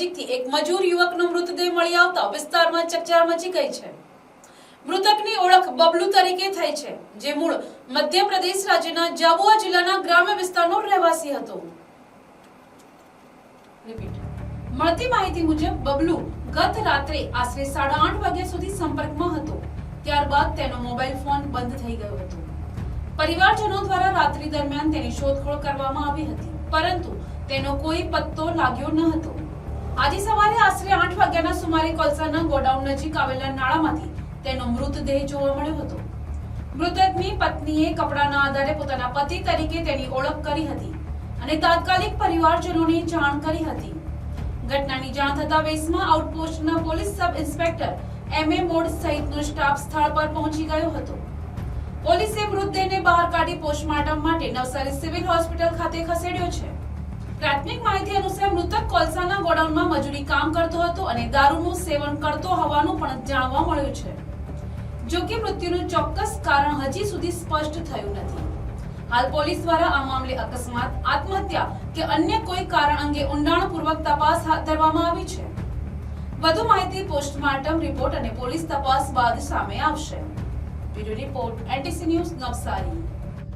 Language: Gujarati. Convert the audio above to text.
નજીકથી એક મજૂર યુવકનો મૃતદેહ મળી આવતા વિસ્તારમાં ચકચાર મચી ગઈ છે। મૃતકની ઓળખ બબલુ તરીકે થઈ છે, જે મૂળ મધ્યપ્રદેશ રાજ્યના જાબુઆ જિલ્લાના ગ્રામ્ય વિસ્તારનો રહેવાસી હતો। મળતી માહિતી મુજબ બબલુ ગત રાત્રે આશરે 8:30 વાગ્યા સુધી સંપર્કમાં હતો। ત્યારબાદ તેનો મોબાઈલ ફોન બંધ થઈ ગયો હતો। પરિવારજનો દ્વારા રાત્રિ દરમિયાન તેની શોધખોળ કરવામાં આવી હતી, પરંતુ તેનો કોઈ પત્તો લાગ્યો ન હતો। આજે સવારે આશરે 8 વાગ્યાના સુમારે કોલસાના ગોડાઉન નજીક આવેલા નાળામાંથી તેનો મૃતદેહ જોવા મળ્યો હતો। મૃતકની પત્નીએ કપડાના આધારે પોતાના પતિ તરીકે તેની ઓળખ કરી હતી અને તાત્કાલિક પરિવારજનોને જાણ કરી હતી। ઘટનાની જાણ થતા વેસમા આઉટપોસ્ટના police sub inspector MA Mod સહિતનો સ્ટાફ સ્થળ પર પહોંચી ગયો હતો। પોલીસે મૃતદેહને બહાર કાઢી પોસ્ટમોર્ટમ માટે નવસારી સિવિલ હોસ્પિટલ ખાતે ખસેડ્યો છે। પ્રાથમિક માહિતી અનુસાર મૃતક કોલસાના ગોડાઉનમાં મજૂરી કામ કરતો હતો અને દારૂનું સેવન કરતો હોવાનું પણ જાણવા મળ્યું છે। જો કે મૃત્યુનું ચોક્કસ કારણ હજી સુધી સ્પષ્ટ થયું નથી। હાલ પોલીસ દ્વારા આ મામલે અકસ્માત, આત્મહત્યા કે અન્ય કોઈ કારણ અંગે ઊંડાણપૂર્વક તપાસ હાથ ધરવામાં આવી છે। વધુ માહિતી પોસ્ટમોર્ટમ રિપોર્ટ અને પોલીસ તપાસ બાદ સામે આવશે। Bureau report, NTC news, Navsari.